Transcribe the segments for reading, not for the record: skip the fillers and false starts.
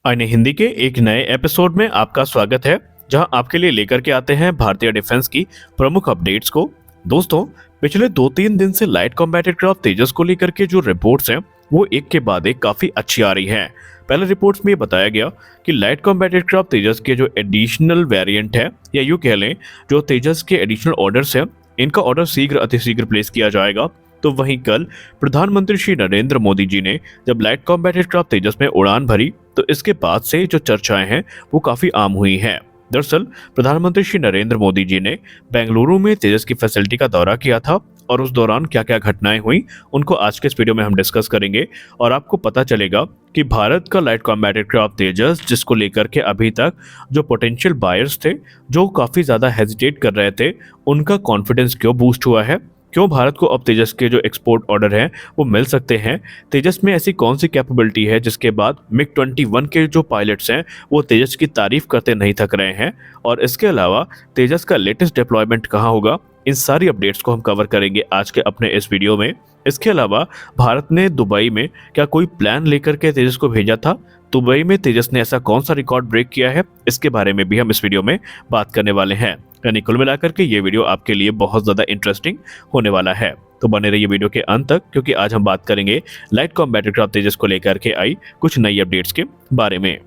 आईने हिंदी के एक नए एपिसोड में आपका स्वागत है, जहां आपके लिए लेकर के आते हैं भारतीय डिफेंस की प्रमुख अपडेट्स को। दोस्तों, पिछले 2-3 दिन से लाइट कॉम्बैट एयरक्राफ्ट तेजस को लेकर के जो रिपोर्ट्स हैं वो एक के बाद एक काफी अच्छी आ रही हैं। पहले रिपोर्ट्स में ये बताया गया कि लाइट कॉम्बैट एयरक्राफ्ट तेजस के जो एडिशनल वेरिएंट है, या यूं कह लें जो तेजस के एडिशनल ऑर्डर्स हैं, इनका ऑर्डर शीघ्र अतिशीघ्र प्लेस किया जाएगा। तो वहीं कल प्रधानमंत्री श्री नरेंद्र मोदी जी ने जब लाइट कॉम्बैट एयरक्राफ्ट तेजस में उड़ान भरी, तो इसके बाद से जो चर्चाएं हैं वो काफी आम हुई हैं। दरअसल प्रधानमंत्री श्री नरेंद्र मोदी जी ने बेंगलुरु में तेजस की फैसिलिटी का दौरा किया था, और उस दौरान क्या क्या घटनाएं हुई उनको आज के इस वीडियो में हम डिस्कस करेंगे। और आपको पता चलेगा कि भारत का लाइट कॉम्बैट एयरक्राफ्ट तेजस, जिसको लेकर के अभी तक जो पोटेंशियल बायर्स थे जो काफी ज्यादा हेजिटेट कर रहे थे, उनका कॉन्फिडेंस क्यों बूस्ट हुआ है, क्यों भारत को अब तेजस के जो एक्सपोर्ट ऑर्डर हैं वो मिल सकते हैं, तेजस में ऐसी कौन सी कैपेबिलिटी है जिसके बाद मिग-21 के जो पायलट्स हैं वो तेजस की तारीफ करते नहीं थक रहे हैं, और इसके अलावा तेजस का लेटेस्ट डिप्लॉयमेंट कहाँ होगा, इन सारी अपडेट्स को हम कवर करेंगे आज के अपने इस वीडियो में। इसके अलावा भारत ने दुबई में क्या कोई प्लान लेकर के तेजस को भेजा था, दुबई में तेजस ने ऐसा कौन सा रिकॉर्ड ब्रेक किया है, इसके बारे में भी हम इस वीडियो में बात करने वाले हैं। यानी कुल मिलाकर के ये वीडियो आपके लिए बहुत ज्यादा इंटरेस्टिंग होने वाला है, तो बने रहिए वीडियो के अंत तक, क्योंकि आज हम बात करेंगे लाइट कॉम्बैट एयरक्राफ्ट तेजस को लेकर के आई कुछ नई अपडेट्स के बारे में।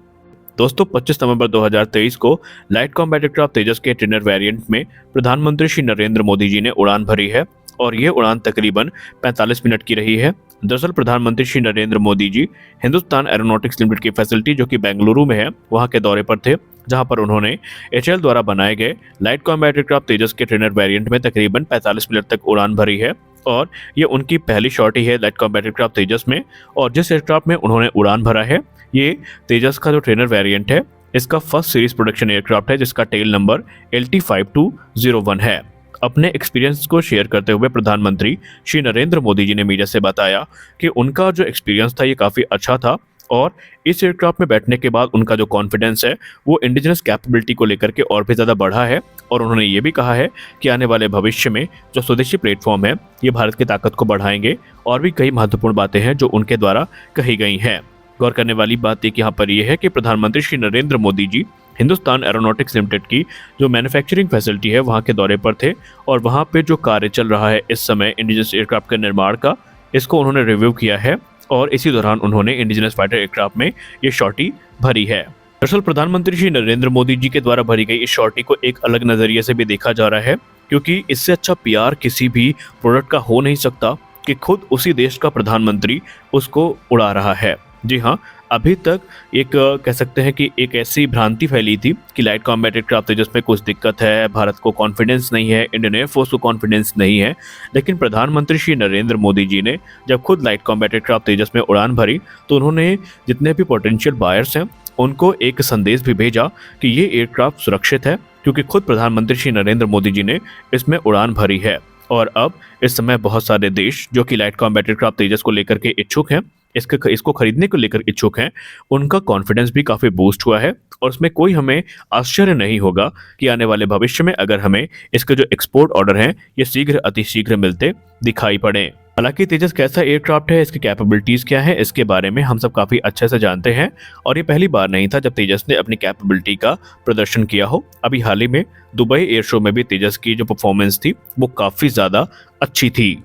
दोस्तों, 25 नवंबर 2023 को लाइट कॉम्बैट एयरक्राफ्ट तेजस के ट्रेनर वेरिएंट में प्रधानमंत्री श्री नरेंद्र मोदी जी ने उड़ान भरी है, और ये उड़ान तकरीबन 45 मिनट की रही है। दरअसल प्रधानमंत्री श्री नरेंद्र मोदी जी हिंदुस्तान एरोनॉटिक्स लिमिटेड की फैसिलिटी जो कि बेंगलुरु में है वहां के दौरे पर थे, जहां पर उन्होंने एचएएल द्वारा बनाए गए लाइट कॉम्बैट एयरक्राफ्ट तेजस के ट्रेनर वेरिएंट में तकरीबन 45 मिनट तक उड़ान भरी है, और ये उनकी पहली शॉटी है लाइट कॉम्बैट एयरक्राफ्ट तेजस में। और जिस एयरक्राफ्ट में उन्होंने उड़ान भरा है, ये तेजस का जो ट्रेनर वेरिएंट है, इसका फर्स्ट सीरीज प्रोडक्शन एयरक्राफ्ट है, जिसका टेल नंबर LT5201 है। अपने एक्सपीरियंस को शेयर करते हुए प्रधानमंत्री श्री नरेंद्र मोदी जी ने मीडिया से बताया कि उनका जो एक्सपीरियंस था ये काफ़ी अच्छा था, और इस एयरक्राफ्ट में बैठने के बाद उनका जो कॉन्फिडेंस है वो इंडिजिनस कैपेबिलिटी को लेकर के और भी ज़्यादा बढ़ा है। और उन्होंने ये भी कहा है कि आने वाले भविष्य में जो स्वदेशी प्लेटफॉर्म है ये भारत की ताकत को बढ़ाएंगे, और भी कई महत्वपूर्ण बातें हैं जो उनके द्वारा कही गई हैं। गौर करने वाली बात एक यहाँ पर यह है कि प्रधानमंत्री श्री नरेंद्र मोदी जी हिंदुस्तान एरोनॉटिक्स लिमिटेड की जो मैन्युफैक्चरिंग फैसिलिटी है वहाँ के दौरे पर थे, और वहाँ पे जो कार्य चल रहा है इस समय इंडिजिनस एयरक्राफ्ट के निर्माण का, इसको उन्होंने रिव्यू किया है, और इसी दौरान उन्होंने इंडिजिनस फाइटर एयरक्राफ्ट में ये शॉटी भरी है। दरअसल प्रधानमंत्री श्री नरेंद्र मोदी जी के द्वारा भरी गई इस शॉटी को एक अलग नजरिए से भी देखा जा रहा है, क्योंकि इससे अच्छा पीआर किसी भी प्रोडक्ट का हो नहीं सकता कि खुद उसी देश का प्रधानमंत्री उसको उड़ा रहा है। जी हाँ, अभी तक एक कह सकते हैं कि एक ऐसी भ्रांति फैली थी कि लाइट कॉम्बैट एयरक्राफ्ट तेजस में कुछ दिक्कत है, भारत को कॉन्फिडेंस नहीं है, इंडियन एयरफोर्स को कॉन्फिडेंस नहीं है। लेकिन प्रधानमंत्री श्री नरेंद्र मोदी जी ने जब खुद लाइट कॉम्बैट एयरक्राफ्ट तेजस में उड़ान भरी, तो उन्होंने जितने भी पोटेंशियल बायर्स हैं उनको एक संदेश भी भेजा कि ये एयरक्राफ्ट सुरक्षित है, क्योंकि खुद प्रधानमंत्री श्री नरेंद्र मोदी जी ने इसमें उड़ान भरी है। और अब इस समय बहुत सारे देश जो कि लाइट कॉम्बैट एयरक्राफ्ट तेजस को लेकर के इच्छुक हैं, इसको खरीदने को लेकर इच्छुक हैं, उनका कॉन्फिडेंस भी काफ़ी बूस्ट हुआ है। और उसमें कोई हमें आश्चर्य नहीं होगा कि आने वाले भविष्य में अगर हमें इसके जो एक्सपोर्ट ऑर्डर हैं ये शीघ्र अतिशीघ्र मिलते दिखाई पड़े। हालांकि तेजस कैसा एयरक्राफ्ट है, इसकी कैपेबिलिटीज़ क्या है, इसके बारे में हम सब काफ़ी अच्छे से जानते हैं, और ये पहली बार नहीं था जब तेजस ने अपनी कैपेबिलिटी का प्रदर्शन किया हो। अभी हाल ही में दुबई एयर शो में भी तेजस की जो परफॉर्मेंस थी वो काफ़ी ज़्यादा अच्छी थी।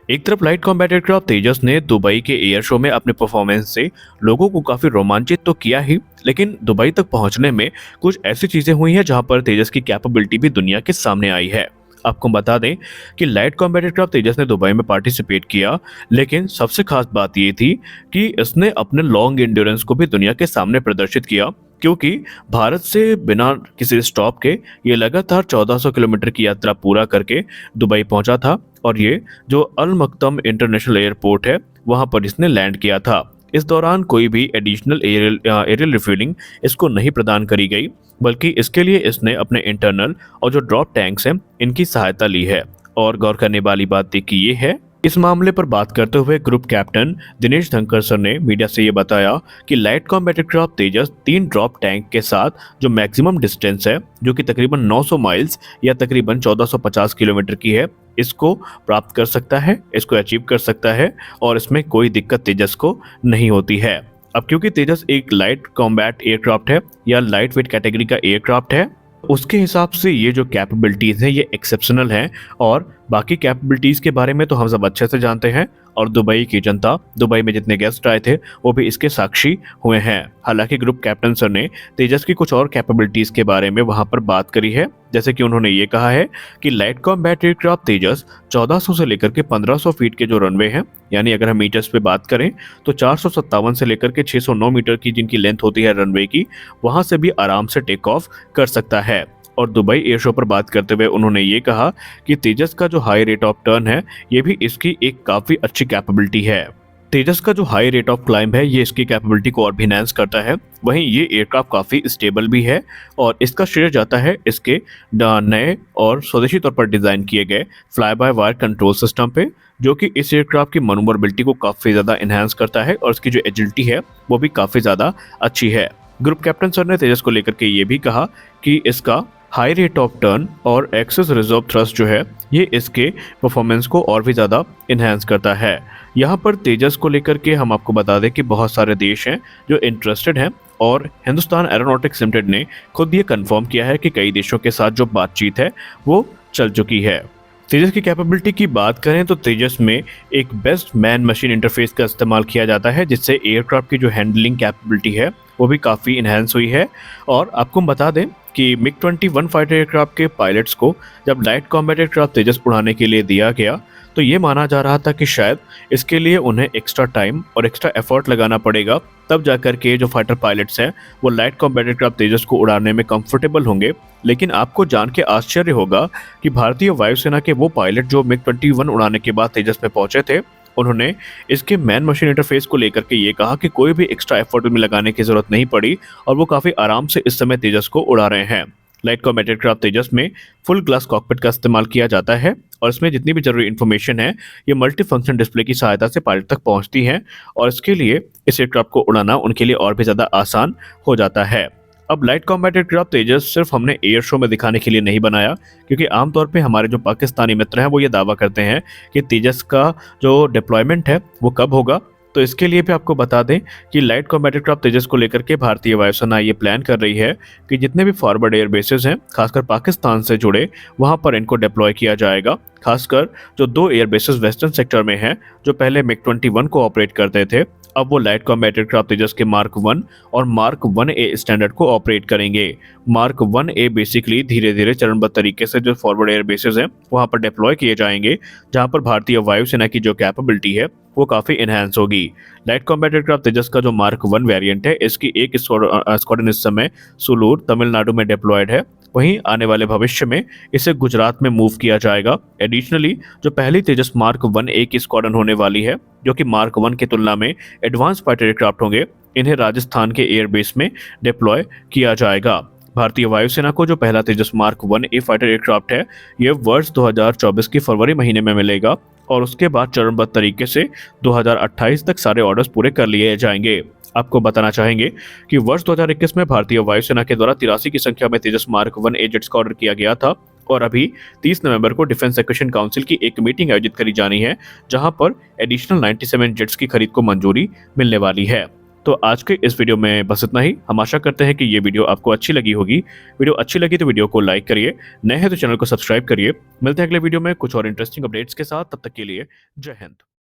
एक तरफ लाइट कॉम्बैट एयरक्राफ्ट तेजस ने दुबई के एयर शो में अपने परफॉर्मेंस से लोगों को काफ़ी रोमांचित तो किया ही, लेकिन दुबई तक पहुंचने में कुछ ऐसी चीज़ें हुई हैं जहां पर तेजस की कैपेबिलिटी भी दुनिया के सामने आई है। आपको बता दें कि लाइट कॉम्बैट एयरक्राफ्ट तेजस ने दुबई में पार्टिसिपेट किया, लेकिन सबसे खास बात ये थी कि इसने अपने लॉन्ग एंड्योरेंस को भी दुनिया के सामने प्रदर्शित किया, क्योंकि भारत से बिना किसी स्टॉप के ये लगातार 1400 किलोमीटर की यात्रा पूरा करके दुबई पहुंचा था, और ये जो अल मक्तम इंटरनेशनल एयरपोर्ट है वहां पर इसने लैंड किया था। इस दौरान कोई भी एडिशनल एरियल रिफ्यूलिंग इसको नहीं प्रदान करी गई, बल्कि इसके लिए इसने अपने इंटरनल और जो ड्रॉप टैंक्स हैं इनकी सहायता ली है। और गौर करने वाली बात देखिए ये है, इस मामले पर बात करते हुए ग्रुप कैप्टन दिनेश धनकर सर ने मीडिया से ये बताया कि लाइट कॉम्बैट एयरक्राफ्ट तेजस 3 ड्रॉप टैंक के साथ जो मैक्सिमम डिस्टेंस है, जो कि तकरीबन 900 माइल्स या तकरीबन 1450 किलोमीटर की है, इसको प्राप्त कर सकता है, इसको अचीव कर सकता है, और इसमें कोई दिक्कत तेजस को नहीं होती है। अब क्योंकि तेजस एक लाइट कॉम्बैट एयरक्राफ्ट है या लाइट वेट कैटेगरी का एयरक्राफ्ट है, उसके हिसाब से ये जो कैपेबिलिटीज हैं ये एक्सेप्शनल हैं। और बाकी कैपेबिलिटीज के बारे में तो हम सब अच्छे से जानते हैं, और दुबई की जनता, दुबई में जितने गेस्ट आए थे वो भी इसके साक्षी हुए हैं। हालांकि ग्रुप कैप्टन सर ने तेजस की कुछ और कैपेबिलिटीज के बारे में वहां पर बात करी है, जैसे कि उन्होंने ये कहा है कि लाइट कॉम्बैट एयरक्राफ्ट तेजस 1400 से लेकर के 1500 फीट के जो रनवे हैं, यानी अगर हम मीटर्स पे बात करें तो 457 से लेकर के 609 मीटर की जिनकी लेंथ होती है रनवे की, वहां से भी आराम से टेक ऑफ कर सकता है। और दुबई एयर शो पर बात करते हुए उन्होंने ये कहा कि तेजस का जो हाई रेट ऑफ टर्न है ये भी इसकी एक काफी अच्छी कैपेबिलिटी है। तेजस का जो हाई रेट ऑफ क्लाइंब है ये इसकी कैपेबिलिटी को और भी एनहांस करता है। वहीं ये एयरक्राफ्ट काफी स्टेबल भी है, और इसका श्रेय जाता है इसके नए और स्वदेशी तौर पर डिजाइन किए गए fly by wire control system पे, जो कि इस एयरक्राफ्ट की मनोवरेबिलिटी को काफी ज्यादा एनहांस करता है, और इसकी जो एजिलिटी है वो भी काफी ज्यादा अच्छी है। ग्रुप कैप्टन सर ने तेजस को लेकर के ये भी कहा कि इसका हाई रेट ऑफ टर्न और एक्सेस रिजर्व थ्रस्ट जो है ये इसके परफॉर्मेंस को और भी ज़्यादा इन्हेंस करता है। यहाँ पर तेजस को लेकर के हम आपको बता दें कि बहुत सारे देश हैं जो इंटरेस्टेड हैं, और हिंदुस्तान एरोनॉटिक्स लिमिटेड ने खुद ये कंफर्म किया है कि कई देशों के साथ जो बातचीत है वो चल चुकी है। तेजस की कैपेबिलिटी की बात करें तो तेजस में एक बेस्ट मैन मशीन इंटरफेस का इस्तेमाल किया जाता है, जिससे एयरक्राफ्ट की जो हैंडलिंग कैपेबिलिटी है वो भी काफ़ी इन्हेंस हुई है। और आपको हम बता दें कि मिग 21 फाइटर एयरक्राफ्ट के पायलट्स को जब लाइट कॉम्बैट एयरक्राफ्ट तेजस उड़ाने के लिए दिया गया तो ये माना जा रहा था कि शायद इसके लिए उन्हें एक्स्ट्रा टाइम और एक्स्ट्रा एफर्ट लगाना पड़ेगा, तब जाकर के जो फाइटर पायलट्स हैं वो लाइट कॉम्बैट एयरक्राफ्ट तेजस को उड़ाने में कंफर्टेबल होंगे। लेकिन आपको जान के आश्चर्य होगा कि भारतीय वायुसेना के वो पायलट जो मिग 21 उड़ाने के बाद तेजस में पहुंचे थे, उन्होंने इसके मैन मशीन इंटरफेस को लेकर के ये कहा कि कोई भी एक्स्ट्रा एफर्ट में लगाने की जरूरत नहीं पड़ी, और वो काफी आराम से इस समय तेजस को उड़ा रहे हैं। लाइट कॉम्बैट एयरक्राफ्ट तेजस में फुल ग्लास कॉकपिट का इस्तेमाल किया जाता है, और इसमें जितनी भी जरूरी इन्फॉर्मेशन है ये मल्टी फंक्शन डिस्प्ले की सहायता से पायलट तक पहुंचती है, और इसके लिए इस एयरक्राफ्ट को उड़ाना उनके लिए और भी ज्यादा आसान हो जाता है। अब लाइट कॉम्बैट एयरक्राफ्ट तेजस सिर्फ हमने एयर शो में दिखाने के लिए नहीं बनाया, क्योंकि आमतौर पे हमारे जो पाकिस्तानी मित्र हैं वो ये दावा करते हैं कि तेजस का जो डिप्लॉयमेंट है वो कब होगा। तो इसके लिए भी आपको बता दें कि लाइट कॉम्बैट एयरक्राफ्ट तेजस को लेकर के भारतीय वायुसेना ये प्लान कर रही है कि जितने भी फॉरवर्ड एयर बेसेस हैं खासकर पाकिस्तान से जुड़े, वहां पर इनको डिप्लॉय किया जाएगा। खासकर जो 2 एयर बेसेस वेस्टर्न सेक्टर में हैं जो पहले मिग 21 को ऑपरेट करते थे, अब वो लाइट कॉम्बैट एयरक्राफ्ट तेजस के मार्क 1 और मार्क 1A स्टैंडर्ड को ऑपरेट करेंगे। मार्क 1A बेसिकली धीरे धीरे चरणबद्ध तरीके से जो फॉरवर्ड एयर बेसेस हैं वहां पर डिप्लॉय किए जाएंगे, जहां पर भारतीय वायुसेना की जो कैपेबिलिटी है वो काफी इनहेंस होगी। लाइट कॉम्बैट एयरक्राफ्ट तेजस का जो मार्क 1 वेरिएंट है इसकी एक स्क्वाड्रन इस समय सुलूर तमिलनाडु में डिप्लॉयड है। वहीं आने वाले भविष्य में इसे गुजरात में मूव किया जाएगा। एडिशनली जो पहली तेजस मार्क 1A की स्क्वाड्रन होने वाली है, जो कि मार्क 1 की तुलना में एडवांस फाइटर एयरक्राफ्ट होंगे, इन्हें राजस्थान के एयरबेस में डिप्लॉय किया जाएगा। भारतीय वायुसेना को जो पहला तेजस मार्क 1A फाइटर एयरक्राफ्ट है ये वर्ष 2024 की फरवरी महीने में मिलेगा, और उसके बाद चरणबद्ध तरीके से 2028 तक सारे ऑर्डर्स पूरे कर लिए जाएंगे। आपको बताना चाहेंगे कि वर्ष 2021 में भारतीय वायुसेना के द्वारा 83 की संख्या में तेजस मार्क 1A जेट्स का ऑर्डर किया गया था, और अभी 30 नवंबर को डिफेंस एक्विजिशन काउंसिल की एक मीटिंग आयोजित करी जानी है, जहां पर एडिशनल 97 जेट्स की खरीद को मंजूरी मिलने वाली है। तो आज के इस वीडियो में बस इतना ही। हम आशा करते हैं कि ये वीडियो आपको अच्छी लगी होगी। वीडियो अच्छी लगी तो वीडियो को लाइक करिए, नए हैं तो चैनल को सब्सक्राइब करिए। मिलते हैं अगले वीडियो में कुछ और इंटरेस्टिंग अपडेट्स के साथ, तब तक के लिए जय हिंद।